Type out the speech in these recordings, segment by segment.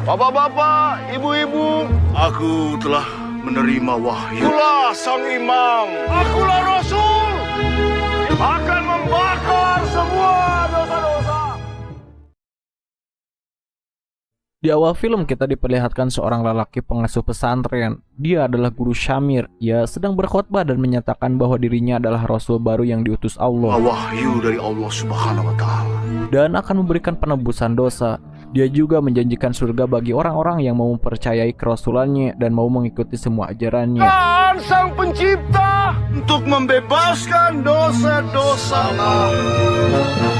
Bapak-bapak, ibu-ibu, Aku telah menerima wahyu. akulah sang imam, akulah Rasul, akan membakar semua dosa-dosa. Di awal film kita diperlihatkan seorang lelaki pengasuh pesantren. Dia adalah Guru Syamir. Ia sedang berkhotbah dan menyatakan bahwa dirinya adalah Rasul baru yang diutus Allah Wahyu dari Allah Subhanahu wa Ta'ala. dan akan memberikan penebusan dosa. Dia juga menjanjikan surga bagi orang-orang yang mau mempercayai kerasulannya dan mau mengikuti semua ajarannya. Dan sang pencipta Untuk membebaskan dosa-dosa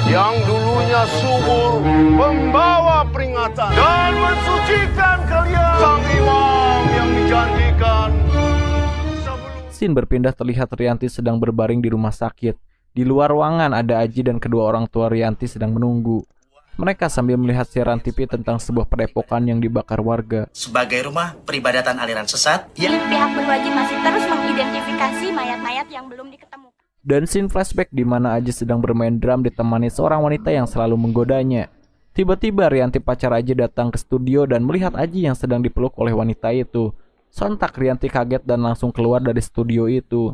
yang dulunya subur membawa peringatan dan mensucikan kalian. Sang imam yang dijanjikan sebelum Scene berpindah terlihat Rianti sedang berbaring di rumah sakit. Di luar ruangan ada Aji dan kedua orang tua Rianti sedang menunggu. Mereka sambil melihat siaran TV tentang sebuah padepokan yang dibakar warga. Sebagai rumah peribadatan aliran sesat yang Pihak berwajib masih terus mengidentifikasi mayat-mayat yang belum diketemukan. Dan scene flashback di mana Aji sedang bermain drum ditemani seorang wanita yang selalu menggodanya. Tiba-tiba Rianti pacar Aji datang ke studio dan melihat Aji yang sedang dipeluk oleh wanita itu. Sontak Rianti kaget dan langsung keluar dari studio itu.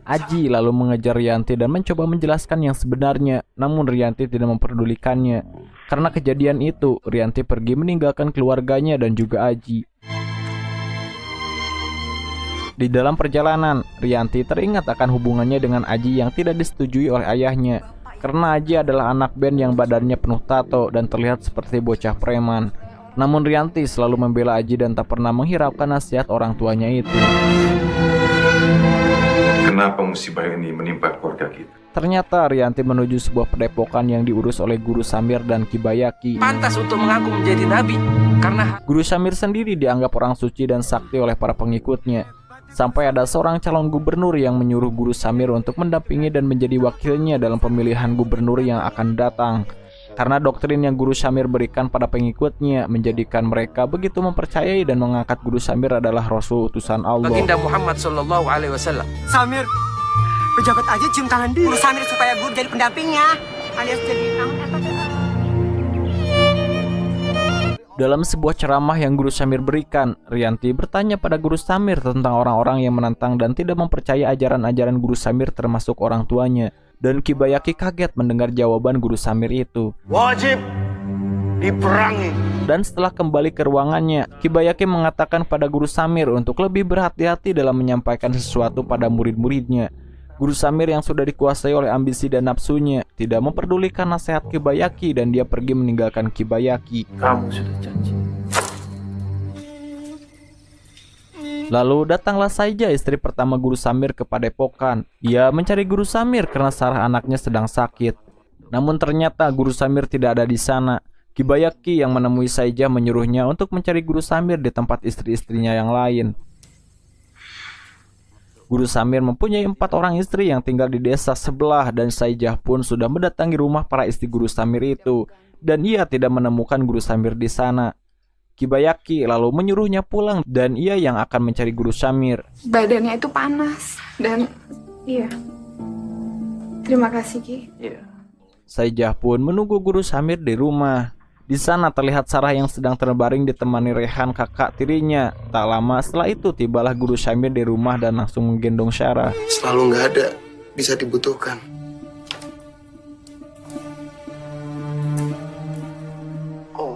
Aji lalu mengejar Rianti dan mencoba menjelaskan yang sebenarnya, namun Rianti tidak memperdulikannya. Karena kejadian itu, Rianti pergi meninggalkan keluarganya dan juga Aji. Di dalam perjalanan, Rianti teringat akan hubungannya dengan Aji yang tidak disetujui oleh ayahnya. Karena Aji adalah anak band yang badannya penuh tato dan terlihat seperti bocah preman. Namun Rianti selalu membela Aji dan tak pernah menghiraukan nasihat orang tuanya itu. Kenapa musibah ini menimpa keluarga kita? Ternyata Rianti menuju sebuah padepokan yang diurus oleh Guru Samir dan Kibayaki. Pantas untuk mengaku menjadi nabi karena Guru Samir sendiri dianggap orang suci dan sakti oleh para pengikutnya. Sampai ada seorang calon gubernur yang menyuruh Guru Samir untuk mendampingi dan menjadi wakilnya dalam pemilihan gubernur yang akan datang. Karena doktrin yang Guru Samir berikan pada pengikutnya menjadikan mereka begitu mempercayai dan mengangkat Guru Samir adalah Rasul utusan Allah. baginda Muhammad Sallallahu Alaihi Wasallam. Samir, pejabat aja cium tangan dia. Guru Samir supaya guru jadi pendampingnya, alias jadi Dalam sebuah ceramah yang Guru Samir berikan, Rianti bertanya pada Guru Samir tentang orang-orang yang menentang dan tidak mempercayai ajaran-ajaran Guru Samir termasuk orang tuanya. Dan Kibayaki kaget mendengar jawaban Guru Samir itu. wajib diperangi. Dan setelah kembali ke ruangannya, Kibayaki mengatakan pada Guru Samir untuk lebih berhati-hati dalam menyampaikan sesuatu pada murid-muridnya. Guru Samir yang sudah dikuasai oleh ambisi dan nafsunya tidak memperdulikan nasihat Kibayaki dan dia pergi meninggalkan Kibayaki. Kamu sudah janji. Lalu datanglah Saija, istri pertama Guru Samir, ke padepokan. Ia mencari Guru Samir karena Sarah anaknya sedang sakit. Namun ternyata Guru Samir tidak ada di sana. Kibayaki yang menemui Saija menyuruhnya untuk mencari Guru Samir di tempat istri-istrinya yang lain. Guru Samir mempunyai 4 orang istri yang tinggal di desa sebelah dan Saijah pun sudah mendatangi rumah para istri Guru Samir itu dan ia tidak menemukan Guru Samir di sana. Kibayaki lalu menyuruhnya pulang dan ia yang akan mencari Guru Samir. Badannya itu panas dan iya. Terima kasih Ki. Saijah pun menunggu Guru Samir di rumah. Di sana terlihat Sarah yang sedang terbaring ditemani Rehan, kakak tirinya. Tak lama setelah itu tibalah Guru Samir di rumah dan langsung menggendong Sarah. Selalu nggak ada, bisa dibutuhkan.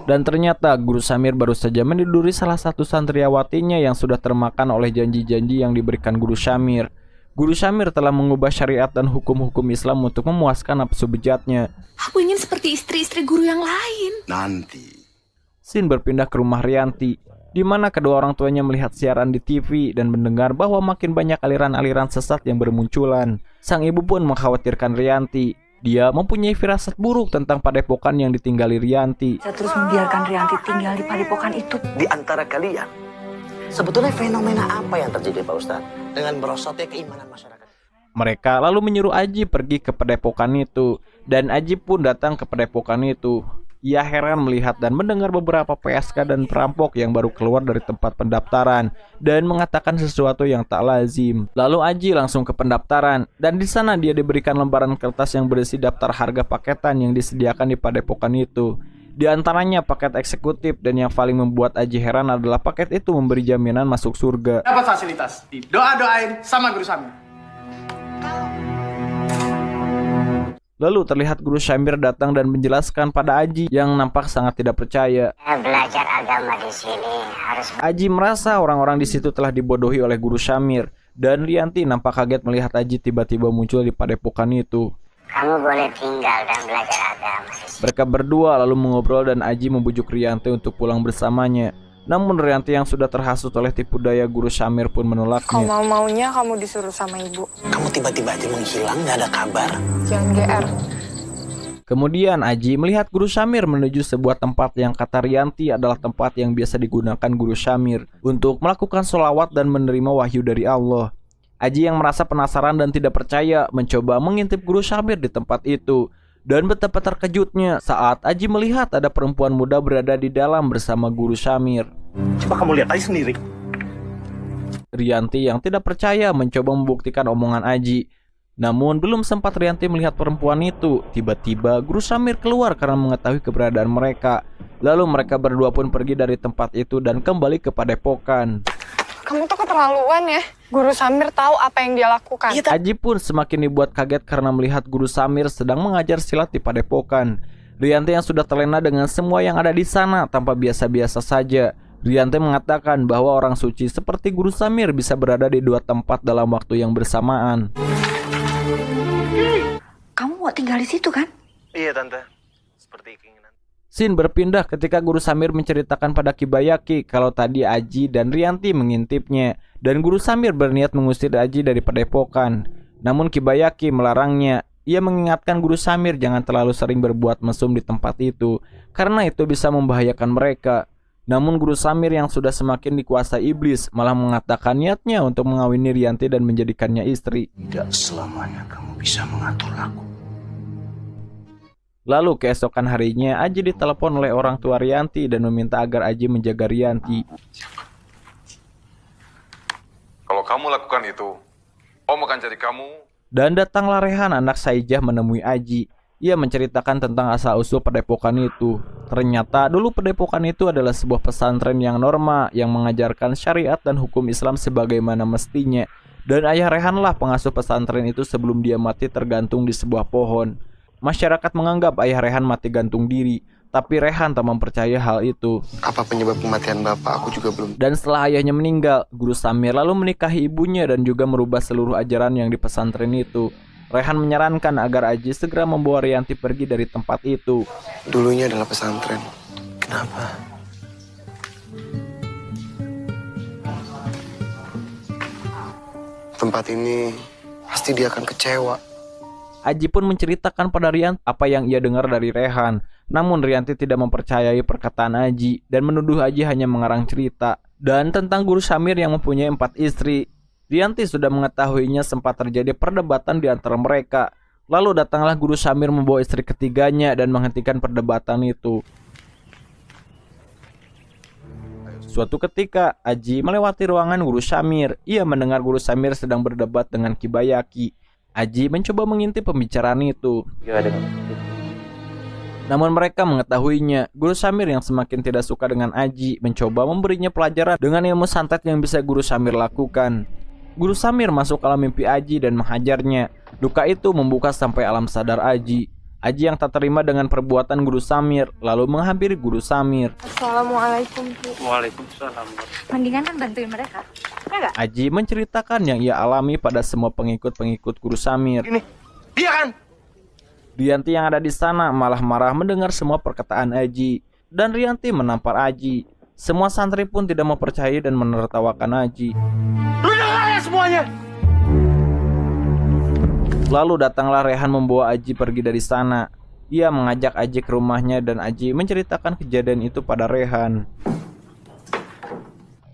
Dan ternyata Guru Samir baru saja meniduri salah satu santriawatinya yang sudah termakan oleh janji-janji yang diberikan Guru Samir. Guru Samir telah mengubah syariat dan hukum-hukum Islam untuk memuaskan nafsu bejatnya. Aku ingin seperti istri-istri guru yang lain. Nanti. Scene berpindah ke rumah Rianti, di mana kedua orang tuanya melihat siaran di TV dan mendengar bahwa makin banyak aliran-aliran sesat yang bermunculan. Sang ibu pun mengkhawatirkan Rianti. Dia mempunyai firasat buruk tentang padepokan yang ditinggali Rianti. Saya terus membiarkan Rianti tinggal di padepokan itu. di antara kalian. Sebetulnya fenomena apa yang terjadi Pak Ustadz dengan merosotnya keimanan masyarakat? Mereka lalu menyuruh Aji pergi ke padepokan itu, dan Aji pun datang ke padepokan itu. Ia heran melihat dan mendengar beberapa PSK dan perampok yang baru keluar dari tempat pendaftaran dan mengatakan sesuatu yang tak lazim. Lalu Aji langsung ke pendaftaran dan di sana dia diberikan lembaran kertas yang berisi daftar harga paketan yang disediakan di padepokan itu. Di antaranya paket eksekutif, dan yang paling membuat Aji heran adalah paket itu memberi jaminan masuk surga. Dapat fasilitas, doain sama Guru Samir. Lalu terlihat Guru Samir datang dan menjelaskan pada Aji yang nampak sangat tidak percaya. Belajar agama di sini harus. Aji merasa orang-orang di situ telah dibodohi oleh Guru Samir, dan Rianti nampak kaget melihat Aji tiba-tiba muncul di padepokan itu. Kamu boleh tinggal dan belajar agama. Mereka berdua lalu mengobrol dan Aji membujuk Rianti untuk pulang bersamanya. Namun Rianti yang sudah terhasut oleh tipu daya Guru Samir pun menolaknya. Kau mau-maunya kamu disuruh sama ibu. Kamu tiba-tiba aja menghilang, gak ada kabar. Jangan GR. Kemudian Aji melihat Guru Samir menuju sebuah tempat yang kata Rianti adalah tempat yang biasa digunakan Guru Samir untuk melakukan sholawat dan menerima wahyu dari Allah. Aji yang merasa penasaran dan tidak percaya mencoba mengintip Guru Samir di tempat itu. Dan betapa terkejutnya saat Aji melihat ada perempuan muda berada di dalam bersama Guru Samir. Coba kamu lihat aja sendiri. Rianti yang tidak percaya mencoba membuktikan omongan Aji. Namun belum sempat Rianti melihat perempuan itu, tiba-tiba Guru Samir keluar karena mengetahui keberadaan mereka. Lalu mereka berdua pun pergi dari tempat itu dan kembali ke padepokan. Kamu tuh keterlaluan ya. Guru Samir tahu apa yang dia lakukan. Aji pun semakin dibuat kaget karena melihat Guru Samir sedang mengajar silat di padepokan. Rianti yang sudah terlena dengan semua yang ada di sana tanpa biasa-biasa saja. Rianti mengatakan bahwa orang suci seperti Guru Samir bisa berada di dua tempat dalam waktu yang bersamaan. Kamu mau tinggal di situ kan? Iya tante, seperti keinginan. Scene berpindah ketika Guru Samir menceritakan pada Kibayaki kalau tadi Aji dan Rianti mengintipnya, dan Guru Samir berniat mengusir Aji dari padepokan. Namun Kibayaki melarangnya. Ia mengingatkan Guru Samir jangan terlalu sering berbuat mesum di tempat itu, karena itu bisa membahayakan mereka. Namun Guru Samir yang sudah semakin dikuasai iblis malah mengatakan niatnya untuk mengawini Rianti dan menjadikannya istri. Tidak selamanya kamu bisa mengatur aku. Lalu keesokan harinya Aji ditelepon oleh orang tua Rianti dan meminta agar Aji menjaga Rianti. Kalau kamu lakukan itu, Om akan jadi kamu. Dan datanglah Rehan, anak Saijah, menemui Aji. Ia menceritakan tentang asal-usul padepokan itu. Ternyata dulu padepokan itu adalah sebuah pesantren yang normal yang mengajarkan syariat dan hukum Islam sebagaimana mestinya. Dan ayah Rehanlah pengasuh pesantren itu sebelum dia mati tergantung di sebuah pohon. Masyarakat menganggap ayah Rehan mati gantung diri, tapi Rehan tak mempercaya hal itu. Apa penyebab kematian bapak? Aku juga belum. Dan setelah ayahnya meninggal, Guru Samir lalu menikahi ibunya dan juga merubah seluruh ajaran yang di pesantren itu. Rehan menyarankan agar Aji segera membawa Rianti pergi dari tempat itu. Dulunya adalah pesantren. Kenapa? Tempat ini pasti dia akan kecewa. Aji pun menceritakan pada Rianti apa yang ia dengar dari Rehan. Namun Rianti tidak mempercayai perkataan Aji dan menuduh Aji hanya mengarang cerita. Dan tentang Guru Samir yang mempunyai 4 istri, Rianti sudah mengetahuinya sempat terjadi perdebatan di antara mereka. Lalu datanglah Guru Samir membawa istri ketiganya dan menghentikan perdebatan itu. Suatu ketika, Aji melewati ruangan Guru Samir. Ia mendengar Guru Samir sedang berdebat dengan Kibayaki. Aji mencoba mengintip pembicaraan itu. Namun mereka mengetahuinya. Guru Samir yang semakin tidak suka dengan Aji mencoba memberinya pelajaran dengan ilmu santet yang bisa Guru Samir lakukan. Guru Samir masuk alam mimpi Aji dan menghajarnya. Luka itu membuka sampai alam sadar Aji. Aji yang tak terima dengan perbuatan Guru Samir lalu menghampiri Guru Samir. Assalamualaikum, Bu. Waalaikumsalam. Mendingan kan bantuin mereka. Ya gak? Aji menceritakan yang ia alami pada semua pengikut-pengikut Guru Samir. Ini, dia kan? Rianti yang ada di sana malah marah mendengar semua perkataan Aji. Dan Rianti menampar Aji. Semua santri pun tidak mempercayai dan menertawakan Aji. Lu dengar ya semuanya? Lalu datanglah Rehan membawa Aji pergi dari sana. Ia mengajak Aji ke rumahnya dan Aji menceritakan kejadian itu pada Rehan.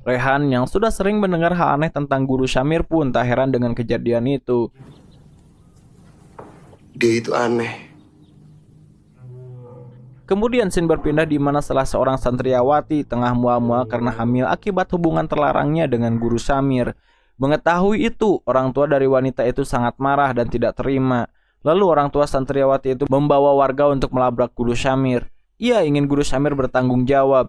Rehan yang sudah sering mendengar hal aneh tentang Guru Samir pun tak heran dengan kejadian itu. Dia itu aneh. Kemudian scene berpindah di mana salah seorang santriawati tengah mual-mual karena hamil akibat hubungan terlarangnya dengan Guru Samir. Mengetahui itu, orang tua dari wanita itu sangat marah dan tidak terima. Lalu orang tua santriawati itu membawa warga untuk melabrak Guru Samir. Ia ingin Guru Samir bertanggung jawab.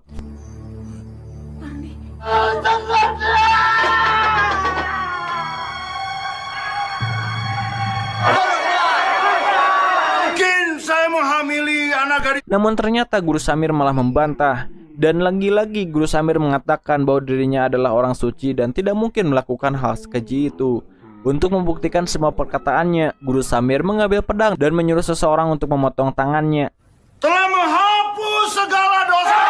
Mungkin saya menghamili anak gadis. Namun ternyata Guru Samir malah membantah. Dan lagi-lagi Guru Samir mengatakan bahwa dirinya adalah orang suci dan tidak mungkin melakukan hal sekeji itu. Untuk membuktikan semua perkataannya, Guru Samir mengambil pedang dan menyuruh seseorang untuk memotong tangannya. Telah menghapus segala dosa.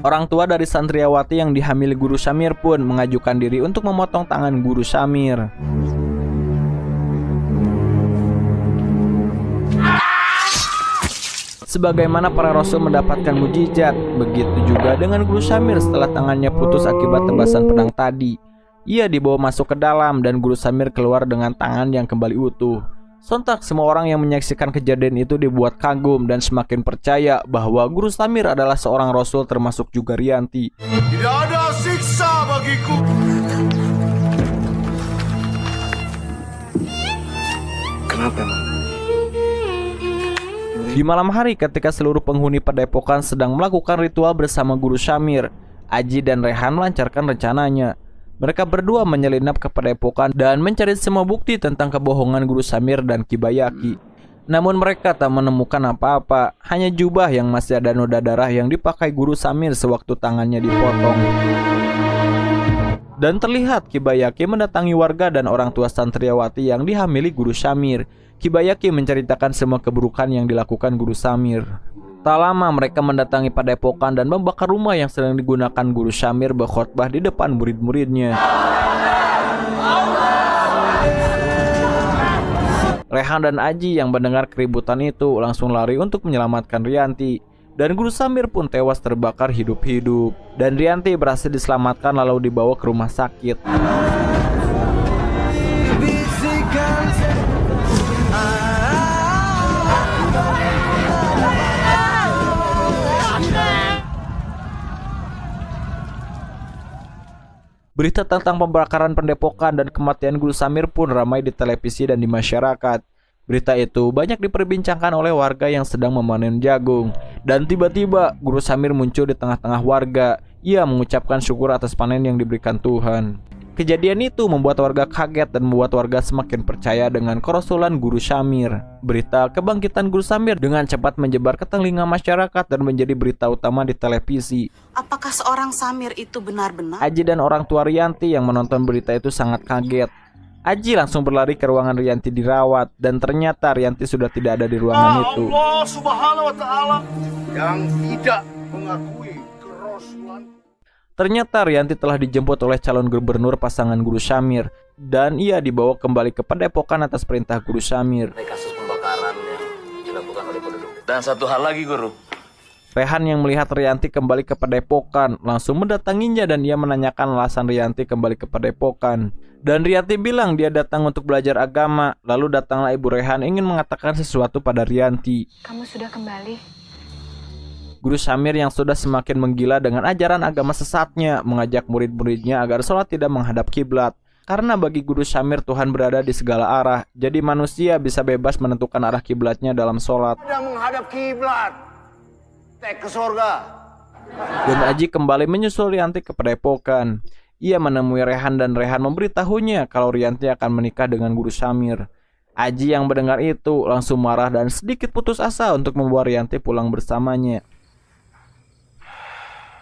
Orang tua dari santriawati yang dihamili Guru Samir pun mengajukan diri untuk memotong tangan Guru Samir. Sebagaimana para rasul mendapatkan mujizat, begitu juga dengan Guru Samir setelah tangannya putus akibat tebasan pedang tadi. Ia dibawa masuk ke dalam dan Guru Samir keluar dengan tangan yang kembali utuh. Sontak semua orang yang menyaksikan kejadian itu dibuat kagum dan semakin percaya bahwa Guru Samir adalah seorang rasul termasuk juga Rianti. Tidak ada siksa bagiku. Kenapa, Mang? Di malam hari ketika seluruh penghuni padepokan sedang melakukan ritual bersama Guru Samir, Aji dan Rehan melancarkan rencananya. Mereka berdua menyelinap ke padepokan dan mencari semua bukti tentang kebohongan Guru Samir dan Kibayaki. Namun mereka tak menemukan apa-apa, hanya jubah yang masih ada noda darah yang dipakai Guru Samir sewaktu tangannya dipotong. Dan terlihat Kibayaki mendatangi warga dan orang tua santriawati yang dihamili Guru Samir. Kibayaki menceritakan semua keburukan yang dilakukan Guru Samir. Tak lama mereka mendatangi padepokan dan membakar rumah yang sedang digunakan Guru Samir berkhotbah di depan murid-muridnya. Rehan dan Aji yang mendengar keributan itu langsung lari untuk menyelamatkan Rianti. Dan Guru Samir pun tewas terbakar hidup-hidup. Dan Rianti berhasil diselamatkan lalu dibawa ke rumah sakit. Berita tentang pembakaran pendepokan dan kematian Guru Samir pun ramai di televisi dan di masyarakat. Berita itu banyak diperbincangkan oleh warga yang sedang memanen jagung. Dan tiba-tiba Guru Samir muncul di tengah-tengah warga. Ia mengucapkan syukur atas panen yang diberikan Tuhan. Kejadian itu membuat warga kaget dan membuat warga semakin percaya dengan kerasulan Guru Samir. Berita kebangkitan Guru Samir dengan cepat menyebar ke telinga masyarakat dan menjadi berita utama di televisi. Apakah seorang Samir itu benar-benar? Aji dan orang tua Rianti yang menonton berita itu sangat kaget. Aji langsung berlari ke ruangan Rianti dirawat dan ternyata Rianti sudah tidak ada di ruangan itu. Allah Subhanahu wa Ta'ala yang tidak mengakui kerasulan. Ternyata Rianti telah dijemput oleh calon gubernur pasangan Guru Samir dan ia dibawa kembali ke padepokan atas perintah Guru Samir. Kasus pembakaran yang dilakukan oleh penduduk. Dan satu hal lagi, Guru. Rehan yang melihat Rianti kembali ke padepokan langsung mendatanginya dan ia menanyakan alasan Rianti kembali ke padepokan. Dan Rianti bilang dia datang untuk belajar agama. Lalu datanglah Ibu Rehan ingin mengatakan sesuatu pada Rianti. Kamu sudah kembali. Guru Samir yang sudah semakin menggila dengan ajaran agama sesatnya mengajak murid-muridnya agar sholat tidak menghadap kiblat. Karena bagi Guru Samir Tuhan berada di segala arah, jadi manusia bisa bebas menentukan arah kiblatnya dalam sholat. Tidak menghadap kiblat, tek ke surga. Dan Aji kembali menyusul Rianti ke padepokan. Ia menemui Rehan dan Rehan memberitahunya kalau Rianti akan menikah dengan Guru Samir. Aji yang mendengar itu langsung marah dan sedikit putus asa untuk membawa Rianti pulang bersamanya.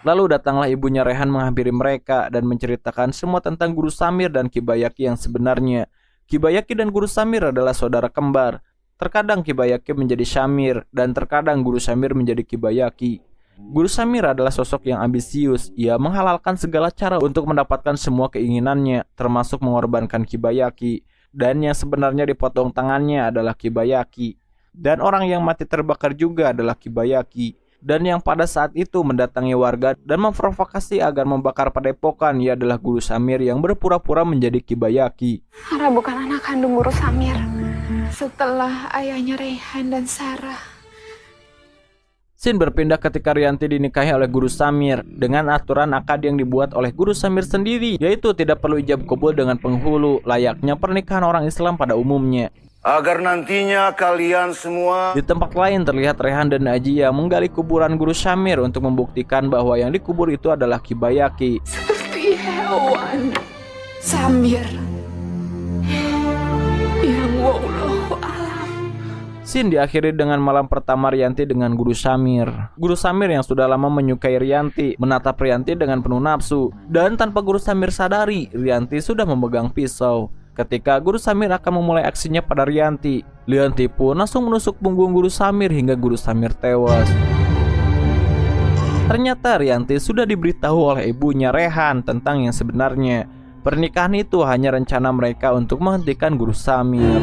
Lalu datanglah ibunya Rehan menghampiri mereka dan menceritakan semua tentang Guru Samir dan Kibayaki yang sebenarnya. Kibayaki dan Guru Samir adalah saudara kembar. Terkadang Kibayaki menjadi Samir dan terkadang Guru Samir menjadi Kibayaki. Guru Samir adalah sosok yang ambisius. Ia menghalalkan segala cara untuk mendapatkan semua keinginannya, termasuk mengorbankan Kibayaki. Dan yang sebenarnya dipotong tangannya adalah Kibayaki. Dan orang yang mati terbakar juga adalah Kibayaki. dan yang pada saat itu mendatangi warga dan memprovokasi agar membakar padepokan. Ia adalah Guru Samir yang berpura-pura menjadi Kibayaki. Sarah bukan anak kandung Guru Samir. Setelah ayahnya Rehan dan Sarah. Scene berpindah ketika Rianti dinikahi oleh Guru Samir dengan aturan akad yang dibuat oleh Guru Samir sendiri, yaitu tidak perlu ijab kabul dengan penghulu, layaknya pernikahan orang Islam pada umumnya. Agar nantinya kalian semua... Di tempat lain terlihat Rehan dan Ajia menggali kuburan Guru Samir untuk membuktikan bahwa yang dikubur itu adalah Kibayaki. Seperti hewan Samir yang wallahu alam. Scene diakhiri dengan malam pertama Rianti dengan Guru Samir. Guru Samir yang sudah lama menyukai Rianti menatap Rianti dengan penuh nafsu, dan tanpa Guru Samir sadari, Rianti sudah memegang pisau. Ketika Guru Samir akan memulai aksinya pada Rianti, Rianti pun langsung menusuk punggung Guru Samir hingga Guru Samir tewas. Ternyata Rianti sudah diberitahu oleh ibunya Rehan tentang yang sebenarnya. Pernikahan itu hanya rencana mereka untuk menghentikan Guru Samir.